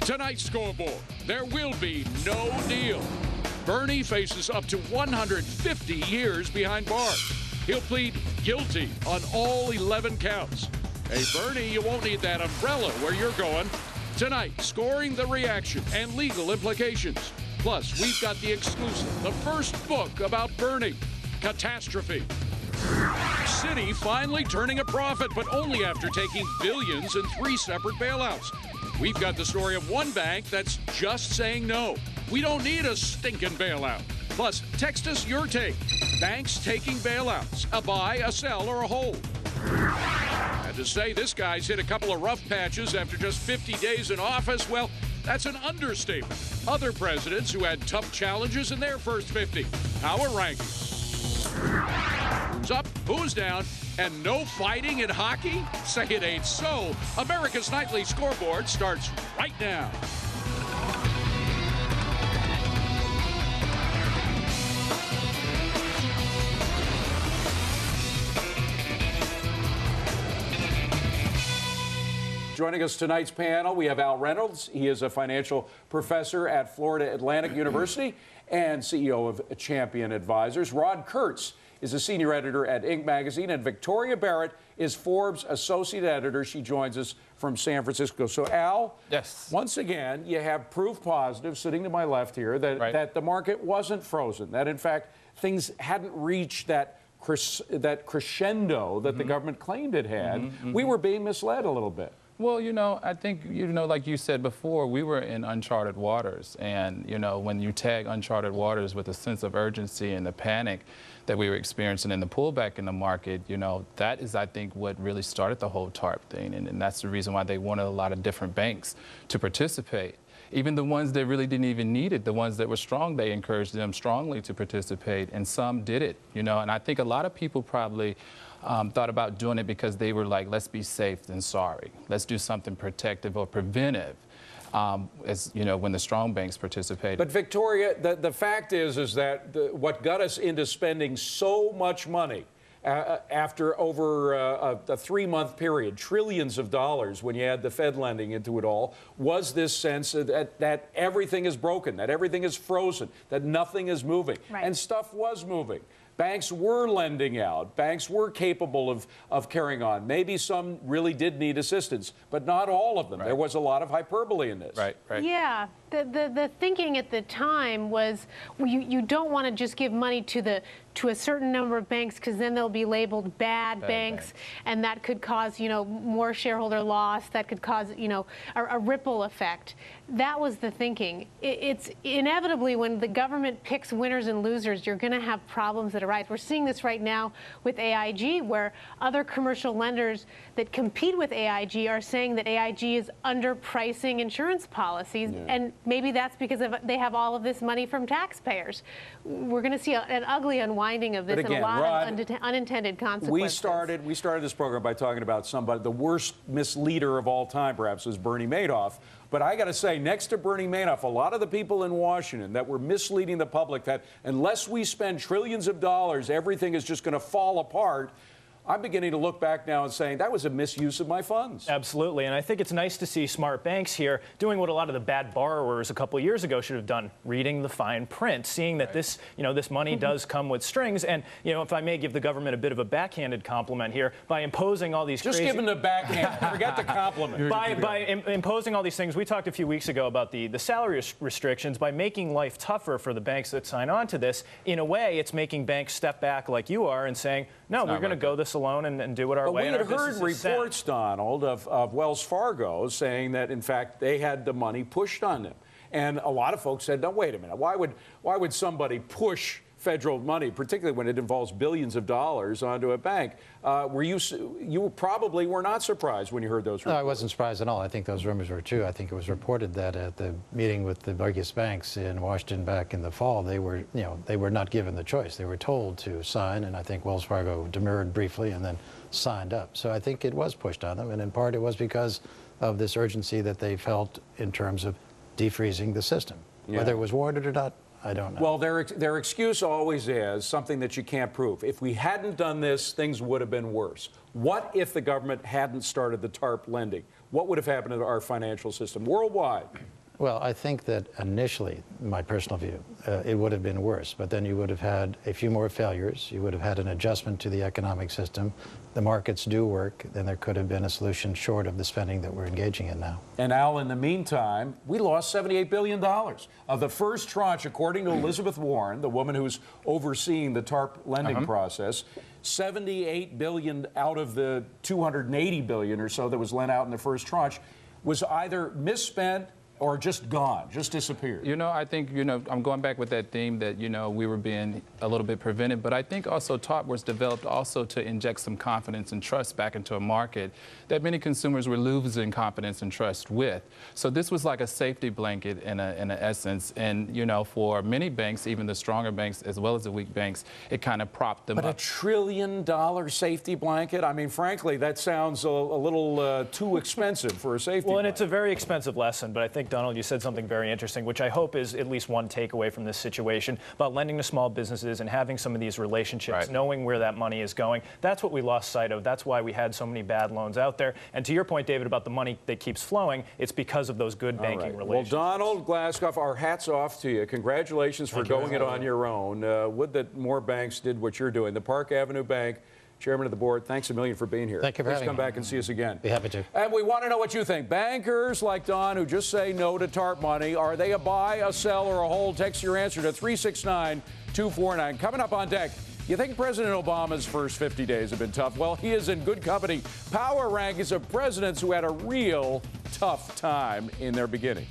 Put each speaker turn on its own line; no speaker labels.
Tonight's scoreboard, there will be no deal. Bernie faces up to 150 years behind bars. He'll plead guilty on all 11 counts. Hey, Bernie, you won't need that umbrella where you're going. Tonight, scoring the reaction and legal implications. Plus, we've got the exclusive, the first book about Bernie, Catastrophe. Citi finally turning a profit, but only after taking billions in 3 separate bailouts. We've got the story of one bank that's just saying no. We don't need a stinking bailout. Plus, text us your take. Banks taking bailouts, a buy, a sell, or a hold. And to say this guy's hit a couple of rough patches after just 50 days in office, well, that's an understatement. Other presidents who had tough challenges in their first 50. Our rankings. Who's up, who's down, and no fighting in hockey? Say it ain't so. America's Nightly Scoreboard starts right now. Joining us tonight's panel, we have Al Reynolds. He is a financial professor at Florida Atlantic University and CEO of Champion Advisors. Rod Kurtz is a senior editor at Inc. magazine, and Victoria Barrett is Forbes' associate editor. She joins us from San Francisco. So, Al,
yes.
Once again, you have proof positive sitting to my left here that the market wasn't frozen, that, in fact, things hadn't reached that crescendo that the government claimed it had. We were being misled a little bit.
Well, I think, like you said before, we were in uncharted waters. And, when you tag uncharted waters with a sense of urgency and the panic that we were experiencing in the pullback in the market, that is, I think, what really started the whole TARP thing. And that's the reason why they wanted a lot of different banks to participate. Even the ones that really didn't even need it, the ones that were strong, they encouraged them strongly to participate. And some did it, And I think a lot of people probably thought about doing it because they were like, let's be safe than sorry. Let's do something protective or preventive, when the strong banks participated.
But Victoria, the fact is that what got us into spending so much money after over a 3-month period, trillions of dollars when you add the Fed lending into it all, was this sense that everything is broken, that everything is frozen, that nothing is moving. Right. And stuff was moving. Banks were lending out. Banks were capable of carrying on. Maybe some really did need assistance, but not all of them. Right. There was a lot of hyperbole in this.
Right.
Yeah. The thinking at the time was you don't want to just give money to a certain number of banks because then they'll be labeled bad banks, and that could cause more shareholder loss. That could cause a ripple effect. That was the thinking. It's inevitably when the government picks winners and losers, you're going to have problems that arise. We're seeing this right now with AIG, where other commercial lenders that compete with AIG are saying that AIG is underpricing insurance policies, and maybe that's because they have all of this money from taxpayers. We're going to see an ugly unwinding of this and a lot of unintended consequences.
We started this program by talking about somebody, the worst misleader of all time, perhaps, was Bernie Madoff. But I got to say, next to Bernie Madoff, a lot of the people in Washington that were misleading the public that unless we spend trillions of dollars, everything is just going to fall apart. I'm beginning to look back now and saying that was a misuse of my funds.
Absolutely, and I think it's nice to see smart banks here doing what a lot of the bad borrowers a couple of years ago should have done, reading the fine print, seeing that this money does come with strings. And, if I may give the government a bit of a backhanded compliment here, by imposing all these
Just give them the backhand, forget the compliment.
By imposing all these things, we talked a few weeks ago about the salary restrictions. By making life tougher for the banks that sign on to this, in a way, it's making banks step back like you are and saying, no, we're going to go this alone and do it our way.
We had heard reports, Donald, of Wells Fargo saying that, in fact, they had the money pushed on them. And a lot of folks said, no, wait a minute, why would somebody push federal money, particularly when it involves billions of dollars, onto a bank? You probably were not surprised when you heard those rumors.
No, I wasn't surprised at all. I think those rumors were true. I think it was reported that at the meeting with the biggest banks in Washington back in the fall, they were not given the choice. They were told to sign, and I think Wells Fargo demurred briefly and then signed up. So I think it was pushed on them, and in part it was because of this urgency that they felt in terms of defreezing the system. Yeah. Whether it was warranted or not, I don't know.
Well, their excuse always is something that you can't prove. If we hadn't done this, things would have been worse. What if the government hadn't started the TARP lending?
what would have happened to our financial system worldwide?
Well, I think that initially, my personal view, it would have been worse. But then you would have had a few more failures. You would have had an adjustment to the economic system. The markets do work. Then there could have been a solution short of the spending that we're engaging in now.
And Al, in the meantime, we lost $78 billion of the first tranche, according to Elizabeth Warren, the woman who's overseeing the TARP lending process. $78 billion out of the $280 billion or so that was lent out in the first tranche was either misspent or just gone, just disappeared?
You know, I think, I'm going back with that theme that, we were being a little bit preventive, but I think also TARP was developed also to inject some confidence and trust back into a market that many consumers were losing confidence and trust with. So this was like a safety blanket in a essence. And, for many banks, even the stronger banks as well as the weak banks, it kind of propped them up.
But $1 trillion safety blanket? I mean, frankly, that sounds a little too expensive for a safety blanket.
And it's a very expensive lesson, but I think, Donald, you said something very interesting, which I hope is at least one takeaway from this situation about lending to small businesses and having some of these relationships, knowing where that money is going. That's what we lost sight of. That's why we had so many bad loans out there. And to your point, David, about the money that keeps flowing, it's because of those good banking relationships.
Well, Donald Glaskoff, our hats off to you. Congratulations for going it on your own. Would that more banks did what you're doing. The Park Avenue Bank, Chairman of the board, thanks a million for being here.
Thank you for having me.
Please come back and see us again.
Be happy to.
And we want to know what you think. Bankers like Don who just say no to TARP money, are they a buy, a sell, or a hold? Text your answer to 369-249. Coming up on deck, you think President Obama's first 50 days have been tough? Well, he is in good company. Power rankings of presidents who had a real tough time in their beginning.